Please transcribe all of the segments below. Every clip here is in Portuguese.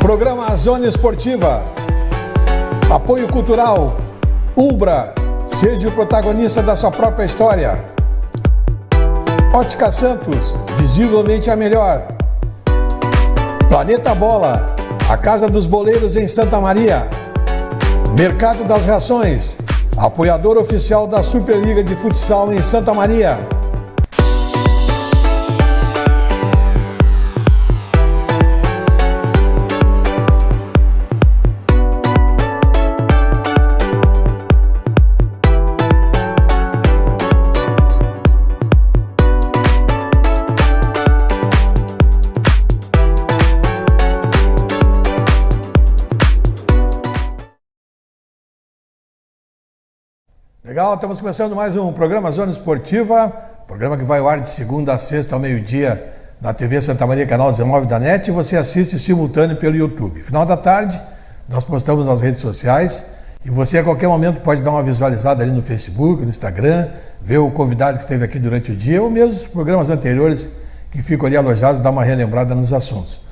Programa Zona Esportiva. Apoio Cultural. Ubra. Seja o protagonista da sua própria história. Ótica Santos. Visivelmente a melhor. Planeta Bola. A Casa dos Boleiros em Santa Maria. Mercado das Rações. Apoiador oficial da Superliga de Futsal em Santa Maria. Legal, estamos começando mais um programa Zona Esportiva, programa que vai ao ar de segunda a sexta ao meio-dia na TV Santa Maria, canal 19 da NET, e você assiste simultâneo pelo YouTube. Final da tarde, nós postamos nas redes sociais e você a qualquer momento pode dar uma visualizada ali no Facebook, no Instagram, ver o convidado que esteve aqui durante o dia ou mesmo os programas anteriores que ficam ali alojados, dar uma relembrada nos assuntos.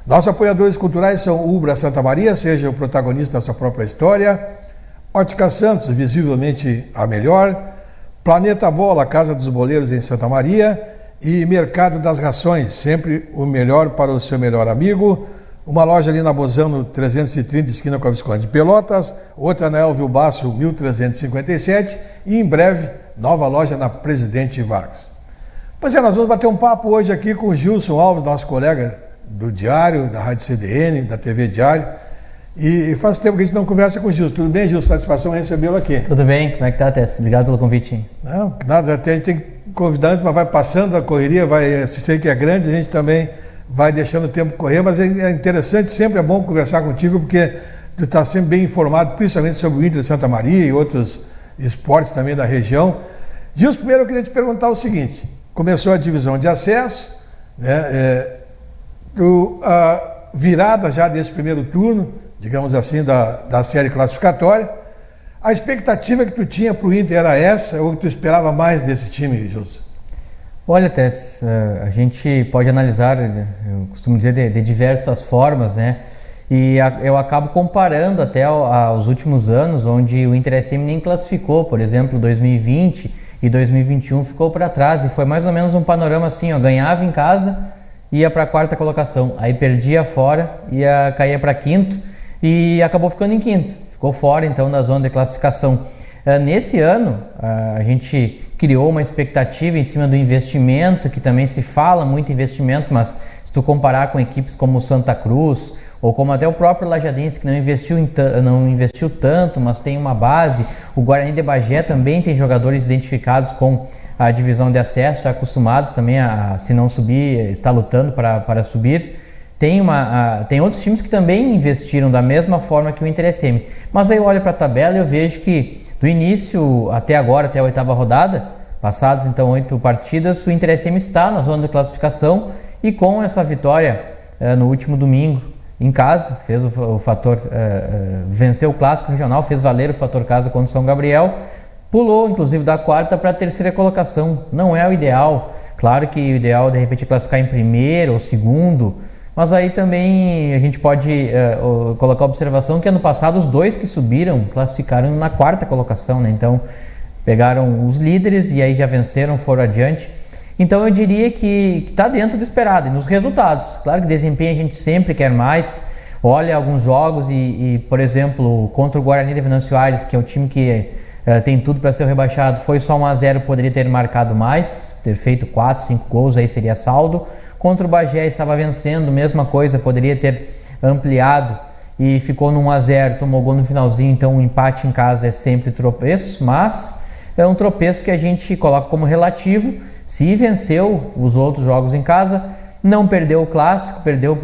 Nossos apoiadores culturais são Ubra Santa Maria, seja o protagonista da sua própria história. Ótica Santos, visivelmente a melhor. Planeta Bola, Casa dos Boleiros em Santa Maria. E Mercado das Rações, sempre o melhor para o seu melhor amigo. Uma loja ali na Bozano 330, esquina com a Visconde de Pelotas. Outra na Elvio Basso, 1357. E em breve, nova loja na Presidente Vargas. Pois é, nós vamos bater um papo hoje aqui com o Gilson Alves, nosso colega do Diário, da Rádio CDN, da TV Diário. E faz tempo que a gente não conversa com o Gilson. Tudo bem, Gilson? Satisfação em recebê-lo aqui. Tudo bem, como é que tá, Tess? Obrigado pelo convite. Não, nada, até a gente tem que convidar antes, mas vai passando a correria, se sei que é grande, a gente também vai deixando o tempo correr, mas é interessante, sempre é bom conversar contigo, porque tu está sempre bem informado, principalmente sobre o Inter de Santa Maria e outros esportes também da região. Gilson, primeiro eu queria te perguntar o seguinte, começou a divisão de acesso, né, a virada já desse primeiro turno, digamos assim, da série classificatória. A expectativa que tu tinha para o Inter era essa ou que tu esperava mais desse time, Gilson? Olha, Tess, a gente pode analisar, eu costumo dizer, de diversas formas, né? E eu acabo comparando até aos últimos anos, onde o Inter SM nem classificou, por exemplo, 2020 e 2021 ficou para trás, e foi mais ou menos um panorama assim, ó, ganhava em casa, ia para a quarta colocação, aí perdia fora, caía para quinto, e acabou ficando em quinto, ficou fora então da zona de classificação. Nesse ano a gente criou uma expectativa em cima do investimento, que também se fala muito em investimento, mas se tu comparar com equipes como o Santa Cruz ou como até o próprio Lajadense, que não investiu tanto, mas tem uma base, o Guarani de Bagé também tem jogadores identificados com a divisão de acesso, já acostumados também a, se não subir, está lutando para subir. Tem outros times que também investiram da mesma forma que o Inter SM. Mas aí eu olho para a tabela e eu vejo que do início até agora, até a oitava rodada, passados então 8 partidas, o Inter SM está na zona de classificação e com essa vitória no último domingo em casa, fez o fator, venceu o clássico regional, fez valer o fator casa contra o São Gabriel, pulou inclusive da quarta para a terceira colocação. Não é o ideal, claro que o ideal de repente é classificar em primeiro ou segundo, mas aí também a gente pode colocar a observação que ano passado os dois que subiram classificaram na quarta colocação, né? Então pegaram os líderes e aí já venceram, foram adiante. Então eu diria que está dentro do esperado e nos resultados. Claro que desempenho a gente sempre quer mais, olha alguns jogos e por exemplo, contra o Guarani de Venâncio Aires, que é o time que tem tudo para ser rebaixado, foi só 1-0, poderia ter marcado mais, ter feito 4, 5 gols, aí seria saldo. Contra o Bagé estava vencendo, mesma coisa, poderia ter ampliado e ficou no 1-0, tomou gol no finalzinho, então um empate em casa é sempre tropeço, mas é um tropeço que a gente coloca como relativo. Se venceu os outros jogos em casa, não perdeu o clássico, perdeu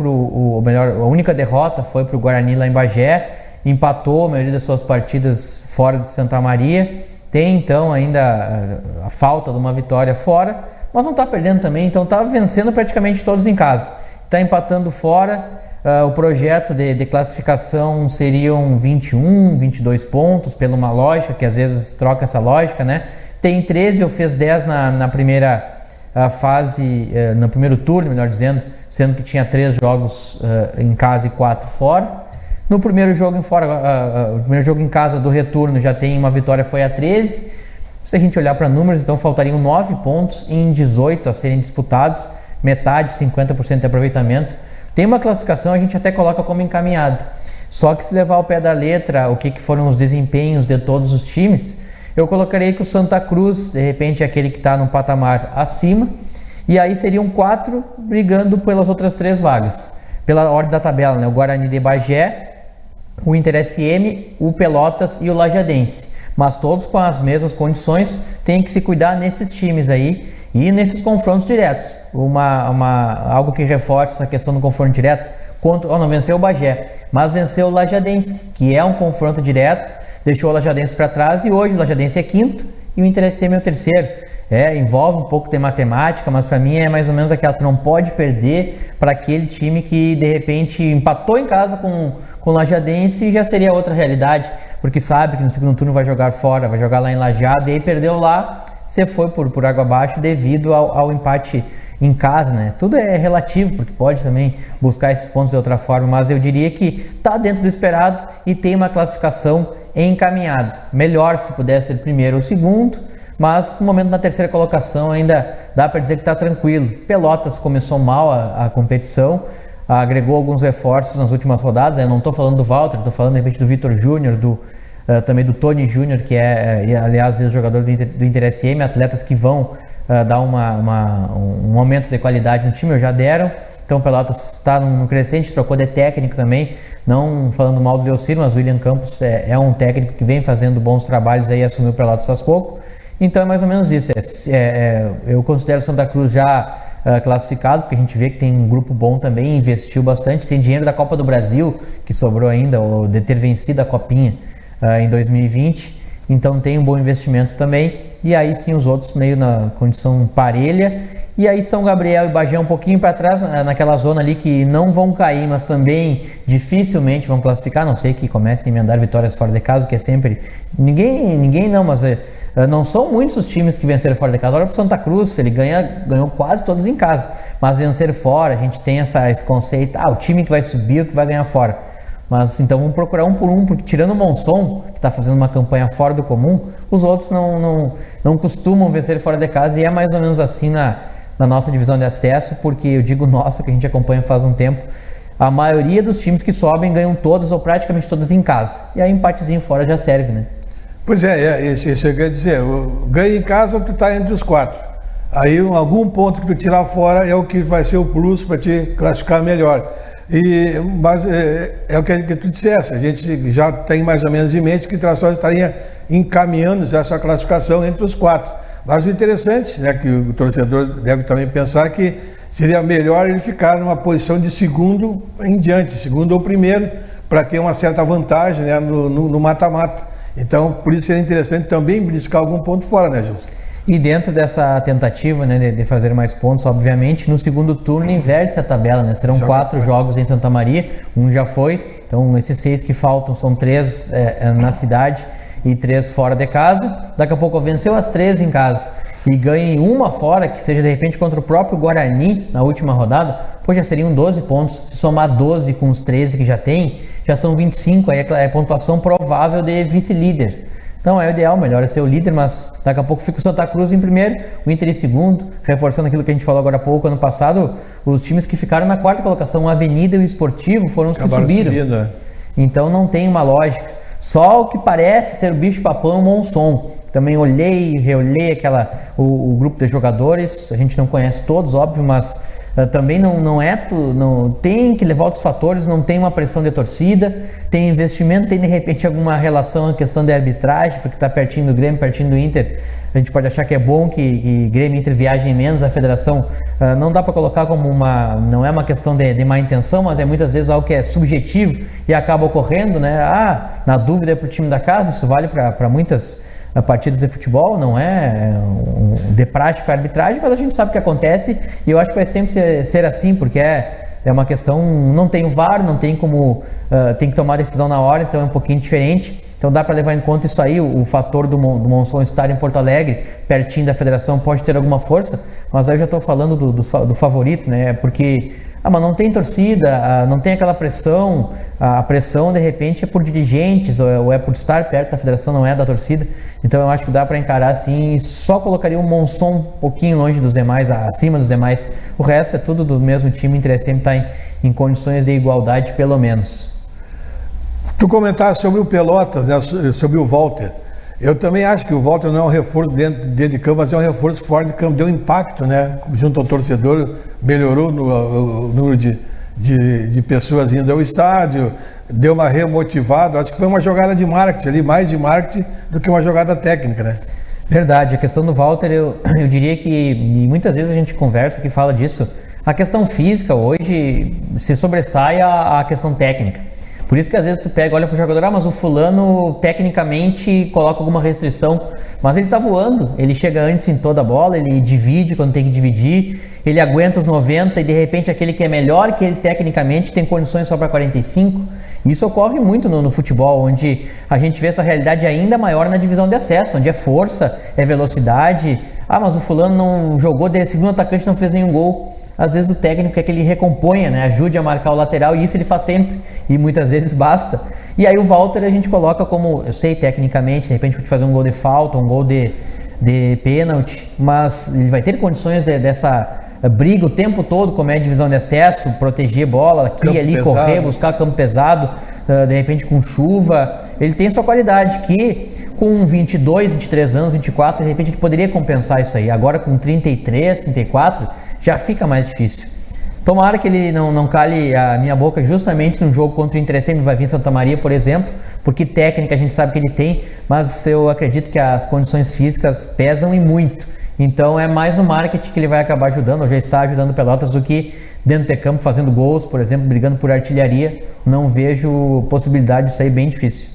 a única derrota foi para o Guarani lá em Bagé, empatou a maioria das suas partidas fora de Santa Maria, tem então ainda a falta de uma vitória fora, mas não está perdendo também, então está vencendo praticamente todos em casa. Está empatando fora, o projeto de classificação seriam 21, 22 pontos, pela uma lógica, que às vezes troca essa lógica, né? Tem 13, eu fiz 10 na primeira a fase, no primeiro turno, melhor dizendo, sendo que tinha 3 jogos em casa e 4 fora. No primeiro jogo o primeiro jogo em casa do retorno já tem uma vitória, foi a 13. Se a gente olhar para números, então faltariam 9 pontos em 18 a serem disputados, metade, 50% de aproveitamento. Tem uma classificação, a gente até coloca como encaminhada. Só que se levar ao pé da letra o que foram os desempenhos de todos os times, eu colocaria que o Santa Cruz, de repente, é aquele que está num patamar acima, e aí seriam 4 brigando pelas outras 3 vagas. Pela ordem da tabela, né? O Guarani de Bagé, o Inter SM, o Pelotas e o Lajadense. Mas todos com as mesmas condições, tem que se cuidar nesses times aí e nesses confrontos diretos. Algo que reforça a questão do confronto direto, não venceu o Bagé, mas venceu o Lajadense, que é um confronto direto, deixou o Lajadense para trás, e hoje o Lajadense é 5º e o Inter SM é o 3º. Envolve um pouco de matemática, mas para mim é mais ou menos aquela, tu não pode perder para aquele time que de repente empatou em casa com o Lajadense, e já seria outra realidade, porque sabe que no segundo turno vai jogar fora, vai jogar lá em Lajeado, e aí perdeu lá, você foi por água abaixo devido ao empate em casa, né? Tudo é relativo, porque pode também buscar esses pontos de outra forma, mas eu diria que está dentro do esperado e tem uma classificação encaminhada. Melhor se puder ser primeiro ou segundo, mas no momento da terceira colocação ainda dá para dizer que está tranquilo. Pelotas começou mal a competição, agregou alguns reforços nas últimas rodadas. Eu não estou falando do Walter, estou falando de repente do Vitor Júnior, também do Tony Júnior, que aliás jogador do Inter SM, atletas que vão dar um aumento de qualidade no time, ou já deram. Então o Pelotas está no crescente, trocou de técnico também, não falando mal do Leocir, mas o William Campos é um técnico que vem fazendo bons trabalhos aí, assumiu o Pelotas faz pouco. Então é mais ou menos isso. Eu considero Santa Cruz já classificado, porque a gente vê que tem um grupo bom também, investiu bastante, tem dinheiro da Copa do Brasil, que sobrou ainda, ou de ter vencido a Copinha em 2020, então tem um bom investimento também. E aí sim os outros meio na condição parelha, e aí São Gabriel e Bagé um pouquinho para trás, naquela zona ali que não vão cair, mas também dificilmente vão classificar, a não sei que comecem a emendar vitórias fora de casa, que é sempre, ninguém não, mas não são muitos os times que venceram fora de casa. Olha para o Santa Cruz, ele ganhou quase todos em casa, mas vencer fora, a gente tem esse conceito, o time que vai subir, o que vai ganhar fora. Mas então vamos procurar um por um, porque tirando o Monson, que está fazendo uma campanha fora do comum, os outros não costumam vencer fora de casa, e é mais ou menos assim na nossa divisão de acesso, porque eu digo nossa, que a gente acompanha faz um tempo, a maioria dos times que sobem ganham todas ou praticamente todas em casa, e aí empatezinho fora já serve, né? Pois isso quer dizer, ganha em casa, tu está entre os 4. Aí algum ponto que tu tirar fora é o que vai ser o plus para te classificar melhor. Mas é o que tu dissesse, a gente já tem mais ou menos em mente que o Traçóis estaria encaminhando já essa classificação entre os 4. Mas o interessante, né, que o torcedor deve também pensar que seria melhor ele ficar numa posição de segundo em diante, segundo ou primeiro, para ter uma certa vantagem, né, no mata-mata. Então, por isso seria interessante também beliscar algum ponto fora, né, Gilson? E dentro dessa tentativa, né, de fazer mais pontos, obviamente, no segundo turno inverte-se a tabela, né? Serão 4 jogos em Santa Maria, um já foi, então esses 6 que faltam são 3 na cidade e 3 fora de casa. Daqui a pouco venceu as 3 em casa e ganhe uma fora, que seja de repente contra o próprio Guarani na última rodada, já seriam 12 pontos. Se somar 12 com os 13 que já tem, já são 25, aí é pontuação provável de vice-líder. Então é o ideal, melhor é ser o líder, mas daqui a pouco fica o Santa Cruz em primeiro, o Inter em segundo, reforçando aquilo que a gente falou agora há pouco. Ano passado, os times que ficaram na 4ª colocação, o Avenida e o Esportivo, foram os que subiram. Subindo. Então não tem uma lógica. Só o que parece ser o bicho-papão é o Monson. Também reolhei o grupo de jogadores, a gente não conhece todos, óbvio, mas também não tem que levar outros fatores, não tem uma pressão de torcida, tem investimento, tem de repente alguma relação em questão de arbitragem, porque está pertinho do Grêmio, pertinho do Inter. A gente pode achar que é bom que Grêmio e Inter viajem menos, a federação não dá para colocar como não é uma questão de má intenção, mas é muitas vezes algo que é subjetivo e acaba ocorrendo, né? Na dúvida é para o time da casa, isso vale para muitas partidas de futebol, não é de prática a arbitragem, mas a gente sabe o que acontece, e eu acho que vai sempre ser assim, porque é uma questão, não tem o VAR, não tem como, tem que tomar decisão na hora, então é um pouquinho diferente. Então dá para levar em conta isso aí, o fator do Monzon estar em Porto Alegre, pertinho da federação, pode ter alguma força, mas aí eu já estou falando do favorito, né? Porque mas não tem torcida, não tem aquela pressão, a pressão de repente é por dirigentes ou é por estar perto da federação, não é da torcida. Então eu acho que dá para encarar assim, só colocaria o Monzon um pouquinho longe dos demais, acima dos demais. O resto é tudo do mesmo time, o Inter sempre está em condições de igualdade pelo menos. Tu comentaste sobre o Pelotas, né, sobre o Walter. Eu também acho que o Walter não é um reforço dentro de campo, mas é um reforço fora de campo. Deu impacto, né? Junto ao torcedor, melhorou o número de pessoas indo ao estádio, deu uma remotivada. Acho que foi uma jogada de marketing ali, mais de marketing do que uma jogada técnica, né? Verdade, a questão do Walter, eu diria que, e muitas vezes a gente conversa que fala disso, a questão física hoje se sobressai a questão técnica. Por isso que às vezes tu pega, olha pro jogador, mas o fulano tecnicamente coloca alguma restrição, mas ele tá voando, ele chega antes em toda a bola, ele divide quando tem que dividir, ele aguenta os 90 e de repente aquele que é melhor que ele tecnicamente tem condições só para 45. Isso ocorre muito no futebol, onde a gente vê essa realidade ainda maior na divisão de acesso, onde é força, é velocidade. Mas o fulano não jogou, de segundo atacante não fez nenhum gol. Às vezes o técnico quer que ele recomponha, né? Ajude a marcar o lateral, e isso ele faz sempre, e muitas vezes basta. E aí o Walter a gente coloca como, eu sei tecnicamente, de repente pode fazer um gol de falta, um gol de pênalti, mas ele vai ter condições dessa briga o tempo todo, como é a divisão de acesso, proteger bola aqui e ali, pesado, correr, buscar campo pesado, de repente com chuva. Ele tem sua qualidade, que com 22, 23 anos, 24, de repente ele poderia compensar isso aí. Agora com 33, 34, já fica mais difícil. Tomara que ele não cale a minha boca justamente no jogo contra o Inter SM, vai vir Santa Maria, por exemplo, porque técnica a gente sabe que ele tem, mas eu acredito que as condições físicas pesam e muito. Então é mais o marketing que ele vai acabar ajudando, ou já está ajudando o Pelotas, do que dentro de campo fazendo gols, por exemplo, brigando por artilharia. Não vejo possibilidade disso aí, bem difícil.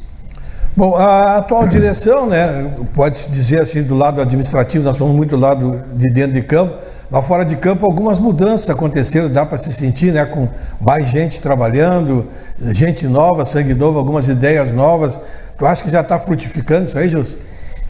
Bom, a atual direção, né, pode-se dizer assim, do lado administrativo, nós somos muito do lado de dentro de campo, lá fora de campo algumas mudanças aconteceram, dá para se sentir, né, com mais gente trabalhando, gente nova, sangue novo, algumas ideias novas. Tu acha que já está frutificando isso aí, Gilson?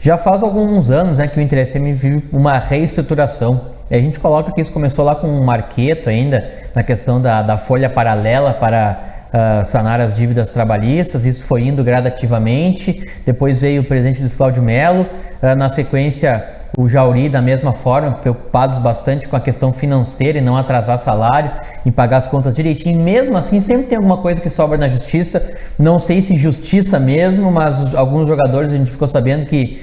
Já faz alguns anos, né, que o Inter SM vive uma reestruturação. E a gente coloca que isso começou lá com um Marqueto ainda, na questão da folha paralela para sanar as dívidas trabalhistas. Isso foi indo gradativamente. Depois veio o presidente Luiz Cláudio Melo, na sequência o Jauri da mesma forma, preocupados bastante com a questão financeira e não atrasar salário, em pagar as contas direitinho. Mesmo assim, sempre tem alguma coisa que sobra na justiça, não sei se justiça mesmo, mas alguns jogadores a gente ficou sabendo que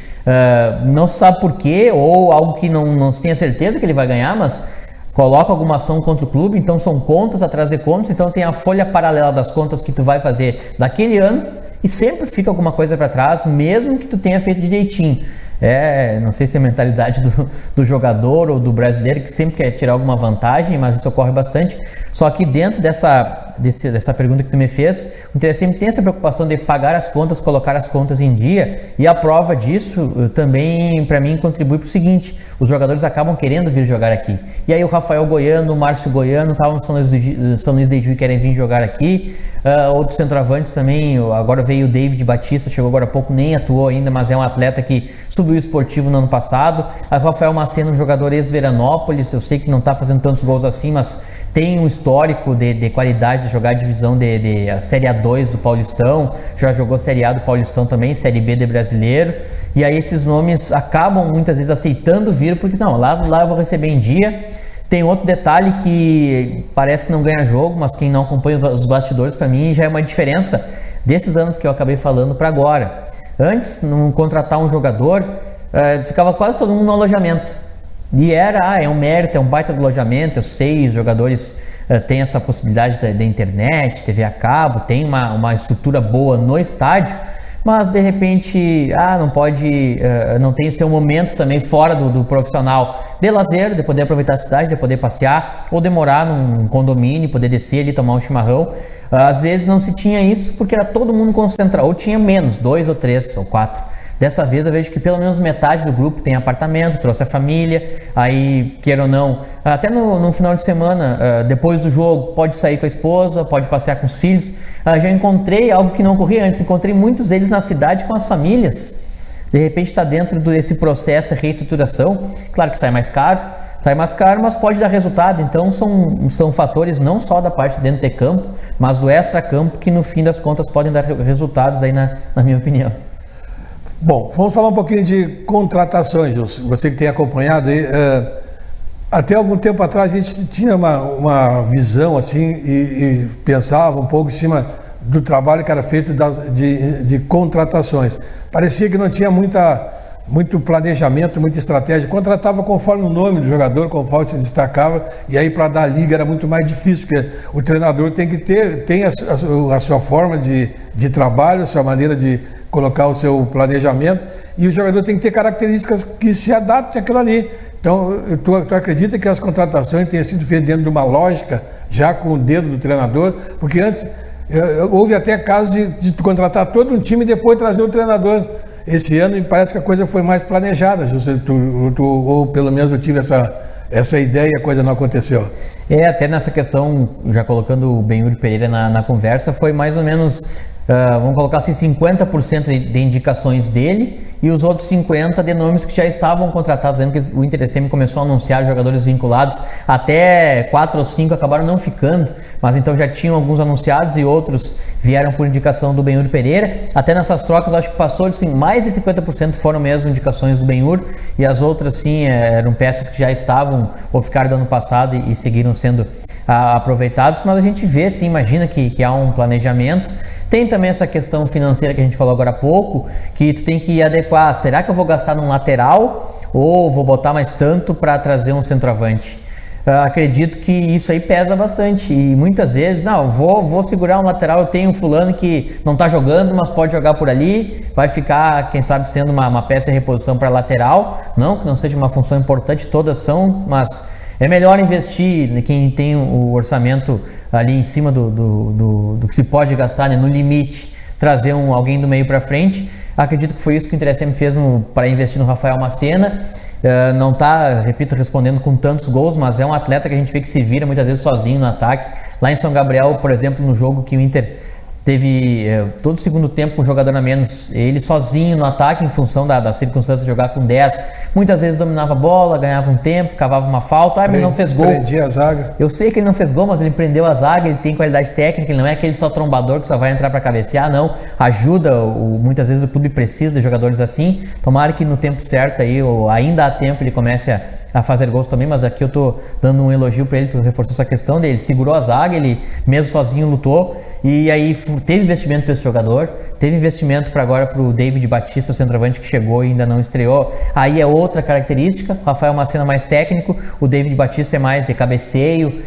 não se sabe por quê, ou algo que não se tenha certeza que ele vai ganhar, mas coloca alguma ação contra o clube. Então são contas atrás de contas, então tem a folha paralela das contas que tu vai fazer daquele ano e sempre fica alguma coisa para trás, mesmo que tu tenha feito direitinho. Não sei se é a mentalidade do jogador ou do brasileiro, que sempre quer tirar alguma vantagem, mas isso ocorre bastante. Só que dentro dessa pergunta que tu me fez, o Inter sempre tem essa preocupação de pagar as contas, colocar as contas em dia, e a prova disso também, para mim, contribui para o seguinte: os jogadores acabam querendo vir jogar aqui. E aí o Rafael Goiano, o Márcio Goiano estavam no São Luís de Juí, querem vir jogar aqui. Outros centroavantes também, agora veio o David Batista, chegou agora há pouco, nem atuou ainda, mas é um atleta que subiu o esportivo no ano passado. A Rafael Macena, um jogador ex-Veranópolis, eu sei que não está fazendo tantos gols assim, mas tem um histórico de qualidade de jogar a divisão a Série A2 do Paulistão, já jogou Série A do Paulistão também, Série B de Brasileiro, e aí esses nomes acabam muitas vezes aceitando vir, porque não, lá eu vou receber em dia. Tem outro detalhe que parece que não ganha jogo, mas quem não acompanha os bastidores, para mim já é uma diferença desses anos que eu acabei falando para agora. Antes, não contratar um jogador, ficava quase todo mundo no alojamento. E é um mérito, é um baita do alojamento. Eu sei, os jogadores têm essa possibilidade da internet, TV a cabo, tem uma estrutura boa no estádio, mas de repente não pode, não tem seu momento também fora do profissional de lazer, de poder aproveitar a cidade, de poder passear, ou demorar num condomínio, poder descer ali, tomar um chimarrão. Às vezes não se tinha isso porque era todo mundo concentrado, ou tinha menos, 2 ou 3 ou 4. Dessa vez eu vejo que pelo menos metade do grupo tem apartamento, trouxe a família, aí, queira ou não, até no final de semana, depois do jogo, pode sair com a esposa, pode passear com os filhos. Já encontrei algo que não ocorria antes, encontrei muitos deles na cidade com as famílias. De repente está dentro desse processo de reestruturação. Claro que sai mais caro, mas pode dar resultado. Então são fatores não só da parte dentro de campo, mas do extra-campo que no fim das contas podem dar resultados aí na minha opinião. Bom, vamos falar um pouquinho de contratações, você que tem acompanhado aí. Até algum tempo atrás a gente tinha uma visão assim e pensava um pouco em cima do trabalho que era feito de contratações. Parecia que não tinha muito planejamento, muita estratégia. Contratava conforme o nome do jogador, conforme se destacava, e aí para dar liga era muito mais difícil, porque o treinador tem a sua forma de trabalho, a sua maneira de colocar o seu planejamento, e o jogador tem que ter características que se adaptem àquilo ali. Então, tu acredita que as contratações tenham sido feitas dentro de uma lógica, já com o dedo do treinador? Porque antes houve até casos de contratar todo um time e depois trazer o treinador. Esse ano me parece que a coisa foi mais planejada, ou pelo menos eu tive essa ideia e a coisa não aconteceu. Até nessa questão, já colocando o Benhur Pereira na conversa, foi mais ou menos, vamos colocar assim, 50% de indicações dele e os outros 50% de nomes que já estavam contratados. Lembra que o Inter SM começou a anunciar jogadores vinculados, até 4 ou 5 acabaram não ficando, mas então já tinham alguns anunciados e outros vieram por indicação do Benhur Pereira. Até nessas trocas acho que passou de assim, mais de 50% foram mesmo indicações do Benhur, e as outras sim eram peças que já estavam ou ficaram do ano passado e seguiram sendo aproveitados. Mas a gente vê, sim, imagina que há um planejamento. Tem também essa questão financeira que a gente falou agora há pouco, que tu tem que adequar, será que eu vou gastar num lateral ou vou botar mais tanto para trazer um centroavante? Acredito que isso aí pesa bastante, e muitas vezes, não, vou segurar um lateral, eu tenho um fulano que não está jogando, mas pode jogar por ali, vai ficar, quem sabe, sendo uma peça de reposição para lateral, não que não seja uma função importante, todas são, mas é melhor investir quem tem o orçamento ali em cima do que se pode gastar, né, no limite, trazer alguém do meio para frente. Acredito que foi isso que o Inter SM fez para investir no Rafael Macena. Não está, repito, respondendo com tantos gols, mas é um atleta que a gente vê que se vira muitas vezes sozinho no ataque. Lá em São Gabriel, por exemplo, no jogo que o Inter teve todo o segundo tempo com um jogador a menos, ele sozinho no ataque, em função da circunstância de jogar com 10, muitas vezes dominava a bola, ganhava um tempo, cavava uma falta, mas não fez gol. Prendia a zaga. Eu sei que ele não fez gol, mas ele prendeu a zaga, ele tem qualidade técnica, ele não é aquele só trombador que só vai entrar para cabecear, não. Ajuda, muitas vezes o clube precisa de jogadores assim. Tomara que no tempo certo aí, ou ainda há tempo, ele comece a fazer gols também, mas aqui eu tô dando um elogio para ele, tu reforçou essa questão dele, segurou a zaga, ele mesmo sozinho lutou, e aí teve investimento para esse jogador, teve investimento agora para o David Batista, o centroavante que chegou e ainda não estreou. Aí é outra característica, o Rafael Macena mais técnico, o David Batista é mais de cabeceio,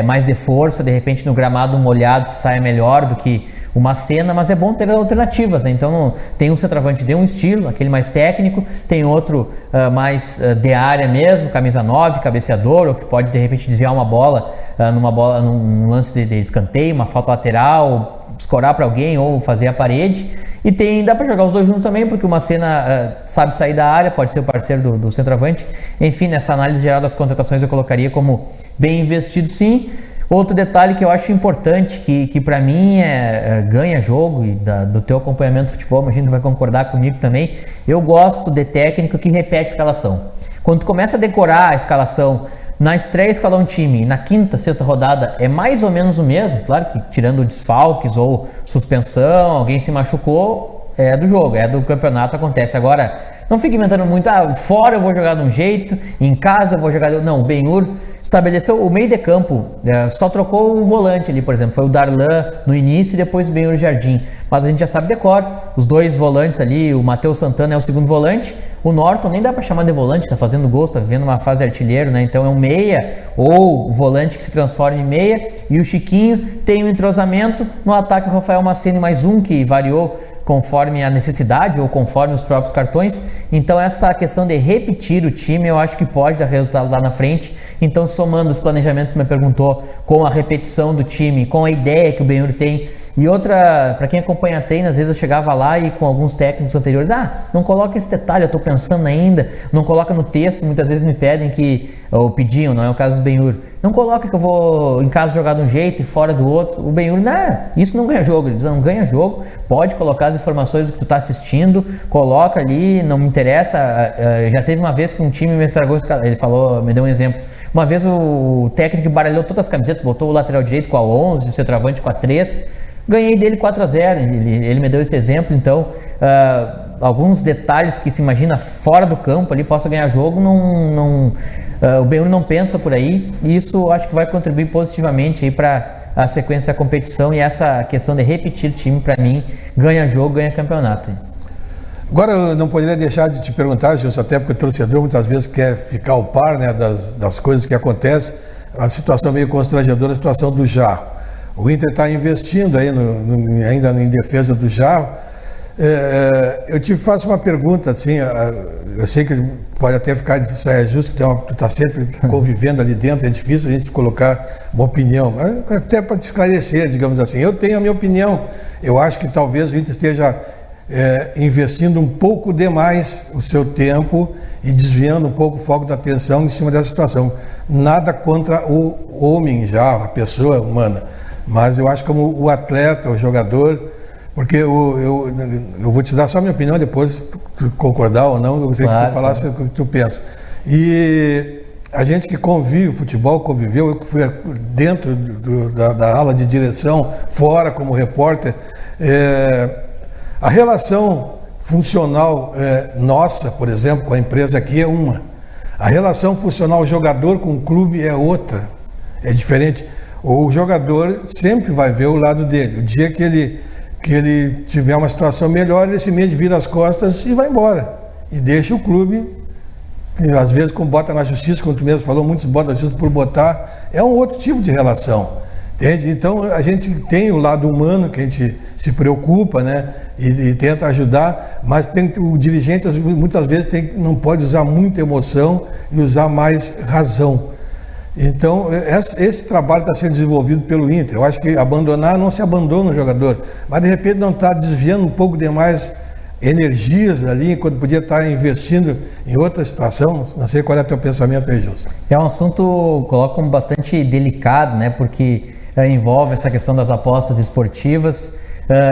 mais de força, de repente no gramado molhado sai melhor do que o Macena, mas é bom ter alternativas, né? Então tem um centroavante de um estilo, aquele mais técnico, tem outro mais de área mesmo, camisa 9, cabeceador, ou que pode de repente desviar uma bola, num lance de escanteio, uma falta lateral, escorar para alguém ou fazer a parede. E dá para jogar os dois juntos também, porque o Macena sabe sair da área, pode ser o parceiro do centroavante. Enfim, nessa análise geral das contratações eu colocaria como bem investido, sim. Outro detalhe que eu acho importante, que para mim ganha jogo, e do teu acompanhamento do futebol, imagino que vai concordar comigo também, eu gosto de técnico que repete a escalação. Quando tu começa a decorar a escalação, na estreia escalar um time, na quinta, sexta rodada é mais ou menos o mesmo, claro que tirando desfalques ou suspensão, alguém se machucou, é do jogo, é do campeonato, acontece. Agora, não fica inventando muito, fora eu vou jogar de um jeito, em casa eu vou jogar não, o Benhur estabeleceu o meio de campo, só trocou o volante ali, por exemplo, foi o Darlan no início e depois o Benhur Jardim, mas a gente já sabe decor, os dois volantes ali, o Matheus Santana é o segundo volante, o Norton nem dá para chamar de volante, está fazendo gol, está vivendo uma fase artilheiro, né? Então é um meia ou volante que se transforma em meia, e o Chiquinho tem um entrosamento, no ataque o Rafael Macena mais um que variou conforme a necessidade ou conforme os próprios cartões. Então essa questão de repetir o time eu acho que pode dar resultado lá na frente. Então somando os planejamentos que me perguntou com a repetição do time, com a ideia que o Benhur tem, E outra, para quem acompanha treino, às vezes eu chegava lá e com alguns técnicos anteriores, não coloca esse detalhe, eu tô pensando ainda, não coloca no texto, muitas vezes me pedem ou pediam, não é o caso do Benhur, não coloca que eu vou em casa jogar de um jeito e fora do outro. O Benhur, isso não ganha jogo, ele diz, não ganha jogo, pode colocar as informações do que tu tá assistindo, coloca ali, não me interessa. Já teve uma vez que um time me estragou, ele falou, me deu um exemplo, uma vez o técnico baralhou todas as camisetas, botou o lateral direito com a 11, o centroavante com a 3, ganhei dele 4-0, ele me deu esse exemplo. Então alguns detalhes que se imagina fora do campo ali possa ganhar jogo, o Benhur não pensa por aí, e isso acho que vai contribuir positivamente para a sequência da competição, e essa questão de repetir time, para mim, ganha jogo, ganha campeonato. Agora, eu não poderia deixar de te perguntar, Gilson, até porque o torcedor muitas vezes quer ficar ao par, né, das coisas que acontecem, a situação meio constrangedora, a situação do Jarro. O Inter está investindo aí ainda em defesa do Jarro. Eu te faço uma pergunta, assim, eu sei que pode até ficar justo, que tu está sempre convivendo ali dentro, é difícil a gente colocar uma opinião, mas até para te esclarecer, digamos assim. Eu tenho a minha opinião, eu acho que talvez o Inter esteja investindo um pouco demais o seu tempo e desviando um pouco o foco da atenção em cima dessa situação. Nada contra o homem já, a pessoa humana, mas eu acho como o atleta, o jogador, porque eu vou te dar só a minha opinião, depois tu concordar ou não, eu gostaria que tu falasse o que tu pensa. E a gente que convive futebol, conviveu, eu que fui dentro da ala de direção, fora como repórter, a relação funcional nossa, por exemplo, com a empresa aqui é uma. A relação funcional jogador com o clube é outra, é diferente. O jogador sempre vai ver o lado dele. O dia que ele tiver uma situação melhor, ele simplesmente vira as costas e vai embora. E deixa o clube, e às vezes como bota na justiça, como tu mesmo falou, muitos botam na justiça por botar, é um outro tipo de relação. Entende? Então a gente tem o lado humano que a gente se preocupa, né, e tenta ajudar, mas o dirigente muitas vezes não pode usar muita emoção e usar mais razão. Então esse trabalho está sendo desenvolvido pelo Inter. Eu acho que não se abandona o jogador, mas de repente não está desviando um pouco demais energias ali, quando podia estar investindo em outra situação. Não sei qual é o teu pensamento aí, Gilson. É um assunto, coloco como bastante delicado, né, porque envolve essa questão das apostas esportivas,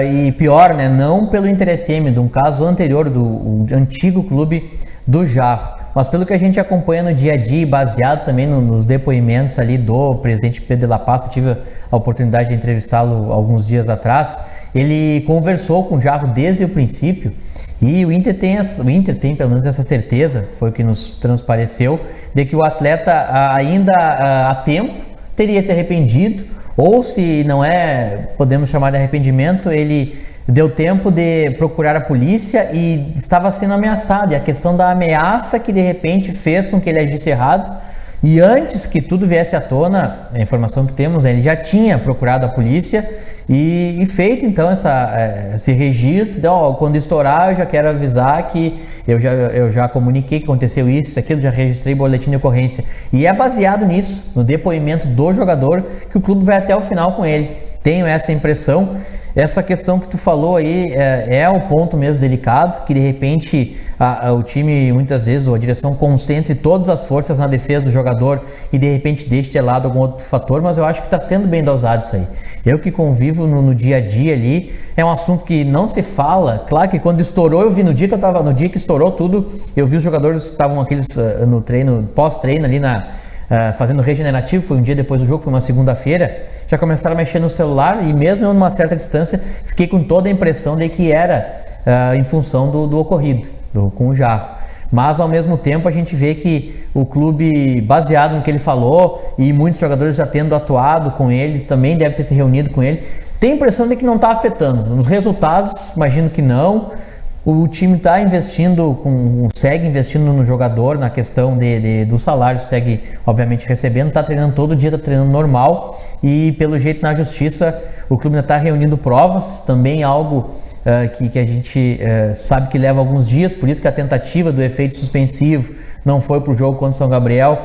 e pior, né, não pelo InterSM, de um caso anterior do antigo clube do Jarro, mas pelo que a gente acompanha no dia a dia, baseado também nos depoimentos ali do presidente Pedro de la Paz, que eu tive a oportunidade de entrevistá-lo alguns dias atrás. Ele conversou com o Jarro desde o princípio, e o Inter tem pelo menos essa certeza, foi o que nos transpareceu, de que o atleta ainda há tempo teria se arrependido, ou se não podemos chamar de arrependimento, ele deu tempo de procurar a polícia e estava sendo ameaçado, e a questão da ameaça que de repente fez com que ele agisse errado, e antes que tudo viesse à tona, a informação que temos, ele já tinha procurado a polícia e feito então esse registro. Então, quando estourar, eu já quero avisar que eu já comuniquei que aconteceu isso, aquilo, já registrei boletim de ocorrência, e é baseado nisso, no depoimento do jogador, que o clube vai até o final com ele. Tenho essa impressão. Essa questão que tu falou aí é o ponto mesmo delicado, que de repente o time, muitas vezes, ou a direção concentre todas as forças na defesa do jogador e de repente deixe de lado algum outro fator, mas eu acho que está sendo bem dosado isso aí. Eu que convivo no dia a dia ali, é um assunto que não se fala. Claro que quando estourou, eu vi no dia que estourou tudo, eu vi os jogadores que estavam aqueles no treino, pós-treino ali fazendo regenerativo, foi um dia depois do jogo, foi uma segunda-feira, já começaram a mexer no celular, e mesmo eu numa certa distância fiquei com toda a impressão de que era em função do ocorrido com o Jarro. Mas ao mesmo tempo a gente vê que o clube, baseado no que ele falou, e muitos jogadores já tendo atuado com ele, também deve ter se reunido com ele, tem a impressão de que não está afetando. Nos resultados, imagino que não. O time está investindo, segue investindo no jogador, na questão do salário, segue obviamente recebendo, está treinando todo dia, está treinando normal, e pelo jeito na justiça o clube ainda está reunindo provas, também algo que a gente sabe que leva alguns dias, por isso que a tentativa do efeito suspensivo não foi pro jogo contra o São Gabriel.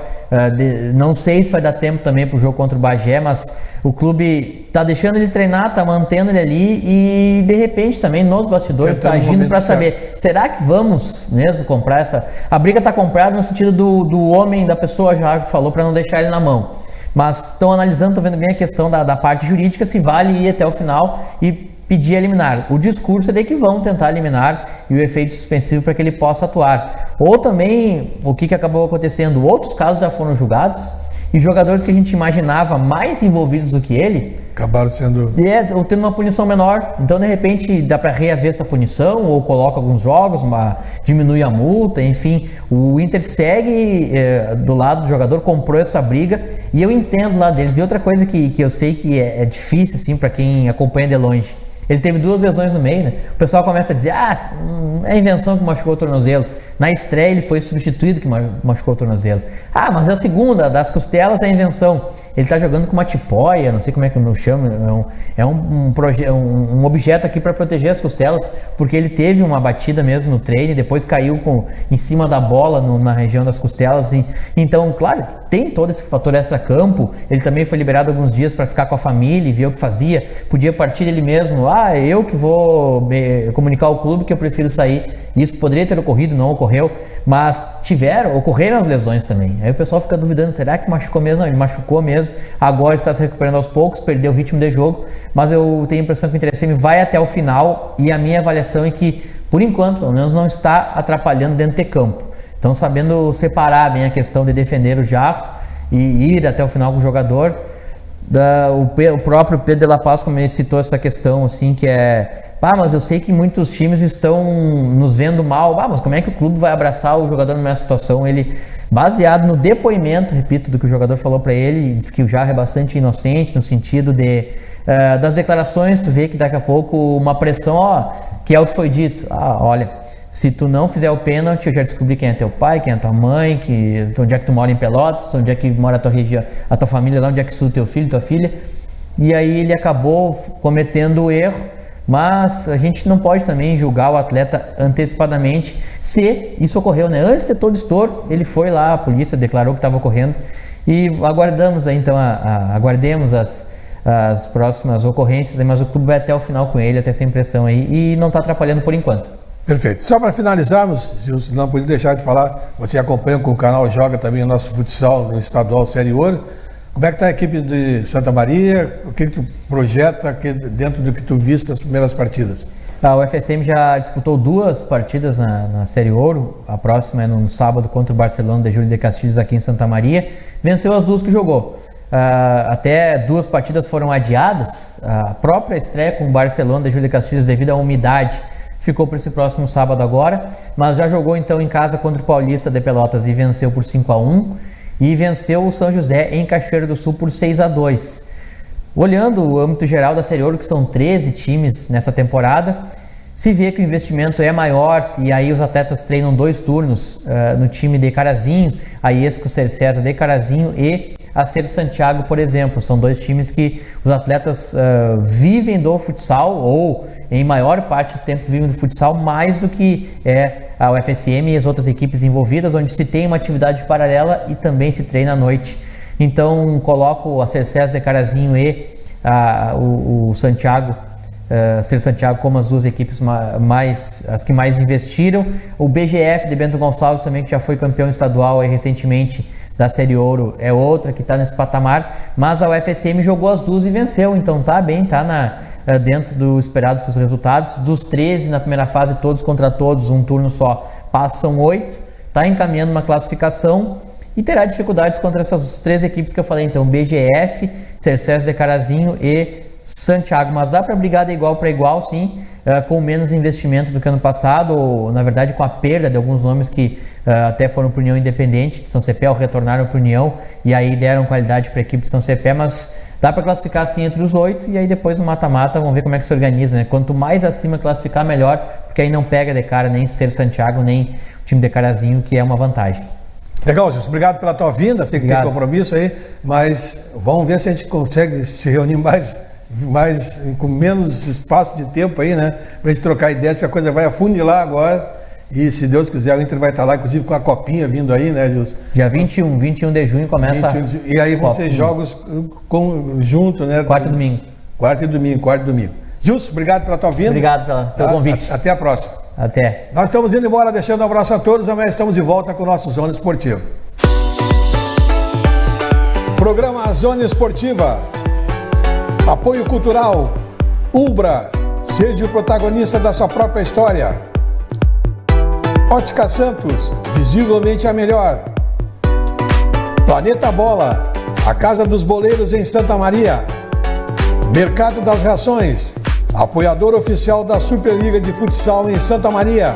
Não sei se vai dar tempo também pro jogo contra o Bagé, mas o clube tá deixando ele treinar, tá mantendo ele ali e de repente também nos bastidores está agindo para saber, será que vamos mesmo comprar essa... A briga tá comprada no sentido do homem, da pessoa já que tu falou, para não deixar ele na mão. Mas estão analisando, estão vendo bem a questão da parte jurídica, se vale ir até o final e pedir eliminar. O discurso é de que vão tentar eliminar e o efeito suspensivo para que ele possa atuar. Ou também, o que acabou acontecendo, outros casos já foram julgados e jogadores que a gente imaginava mais envolvidos do que ele acabaram sendo... ou tendo uma punição menor. Então, de repente, dá para reaver essa punição ou coloca alguns jogos, diminui a multa, enfim. O Inter segue do lado do jogador, comprou essa briga e eu entendo lá deles. E outra coisa que eu sei que é difícil, assim, para quem acompanha de longe. Ele teve 2 lesões no meio, né? O pessoal começa a dizer, é invenção que machucou o tornozelo. Na estreia ele foi substituído que machucou o tornozelo. Mas a segunda, das costelas, é invenção. Ele tá jogando com uma tipóia, não sei como é que eu chamo, é um objeto aqui para proteger as costelas, porque ele teve uma batida mesmo no treino e depois caiu em cima da bola na região das costelas. Então, claro, tem todo esse fator extra-campo. Ele também foi liberado alguns dias para ficar com a família e ver o que fazia. Podia partir dele mesmo, eu que vou comunicar ao clube que eu prefiro sair. Isso poderia ter ocorrido, não ocorreu, mas ocorreram as lesões também. Aí o pessoal fica duvidando, será que machucou mesmo? Não, ele machucou mesmo, agora está se recuperando aos poucos, perdeu o ritmo de jogo, mas eu tenho a impressão que o Inter SM vai até o final e a minha avaliação é que, por enquanto, pelo menos não está atrapalhando dentro de campo. Então, sabendo separar bem a questão de defender o Jarro e ir até o final com o jogador. O próprio Pedro de la Paz, como ele citou essa questão, assim, que mas eu sei que muitos times estão nos vendo mal, mas como é que o clube vai abraçar o jogador nessa situação? Ele, baseado no depoimento, repito, do que o jogador falou para ele, diz que o Jarro é bastante inocente, no sentido das declarações, tu vê que daqui a pouco uma pressão, que é o que foi dito, olha, se tu não fizer o pênalti, eu já descobri quem é teu pai, quem é tua mãe, onde é que tu mora em Pelotas, onde é que mora a tua região, a tua família lá, onde é que estuda teu filho, tua filha. E aí ele acabou cometendo o erro, mas a gente não pode também julgar o atleta antecipadamente se isso ocorreu, né? Antes de todo estouro, ele foi lá, a polícia declarou que estava ocorrendo e aguardamos aí, então, aguardemos as próximas ocorrências, mas o clube vai até o final com ele, até essa impressão aí, e não está atrapalhando por enquanto. Perfeito. Só para finalizarmos, se não podia deixar de falar, você acompanha com o canal Joga também o nosso futsal no estadual Série Ouro. Como é que está a equipe de Santa Maria? O que tu projeta dentro do que tu viste nas primeiras partidas? O FSM já disputou 2 partidas na Série Ouro. A próxima é no sábado contra o Barcelona de Júlio de Castilhos aqui em Santa Maria. Venceu as 2 que jogou. Até 2 partidas foram adiadas. A própria estreia com o Barcelona de Júlio de Castilhos devido à umidade ficou para esse próximo sábado agora, mas já jogou então em casa contra o Paulista de Pelotas e venceu por 5-1 e venceu o São José em Cachoeira do Sul por 6-2. Olhando o âmbito geral da Série Ouro, que são 13 times nessa temporada, se vê que o investimento é maior e aí os atletas treinam 2 turnos no time de Carazinho, a Iesco Cerceta de Carazinho e a Ser Santiago, por exemplo. São 2 times que os atletas vivem do futsal ou em maior parte do tempo vivem do futsal mais do que a UFSM e as outras equipes envolvidas, onde se tem uma atividade paralela e também se treina à noite. Então coloco a Cercesa de Carazinho e o Santiago, Ser Santiago como as 2 equipes as que mais investiram. O BGF de Bento Gonçalves também, que já foi campeão estadual aí recentemente da Série Ouro, é outra que está nesse patamar, mas a UFSM jogou as 2 e venceu, então tá bem, tá dentro do esperado para os resultados. Dos 13 na primeira fase, todos contra todos, um turno só, passam 8, está encaminhando uma classificação e terá dificuldades contra essas 3 equipes que eu falei, então BGF, Cercés de Carazinho e Santiago, mas dá para brigar de igual para igual, sim, com menos investimento do que ano passado, ou na verdade com a perda de alguns nomes que até foram para União Independente de São Cepé, ou retornaram para União e aí deram qualidade para a equipe de São Cepé, mas dá para classificar assim entre os 8 e aí depois no mata-mata vamos ver como é que se organiza, né? Quanto mais acima classificar, melhor, porque aí não pega de cara nem Ser Santiago, nem o time de Carazinho, que é uma vantagem. Legal, Gilson. Obrigado pela tua vinda, sei que tem compromisso aí, mas vamos ver se a gente consegue se reunir com menos espaço de tempo aí, né? Pra gente trocar ideias, porque a coisa vai afunilar agora E se Deus quiser, o Inter vai estar lá, inclusive com a copinha vindo aí, né, Gilson? Dia 21 de junho começa. E aí vão ser jogos junto, né? Quarta e domingo. Quarta e domingo. Gilson, obrigado pela tua vinda. Obrigado pelo convite. Até a próxima. Até. Nós estamos indo embora, deixando um abraço a todos. Amanhã estamos de volta com o nosso Zona Esportiva. Programa Zona Esportiva. Apoio Cultural. Ubra. Seja o protagonista da sua própria história. Ótica Santos. Visivelmente a melhor. Planeta Bola. A Casa dos Boleiros em Santa Maria. Mercado das Rações. Apoiador oficial da Superliga de Futsal em Santa Maria.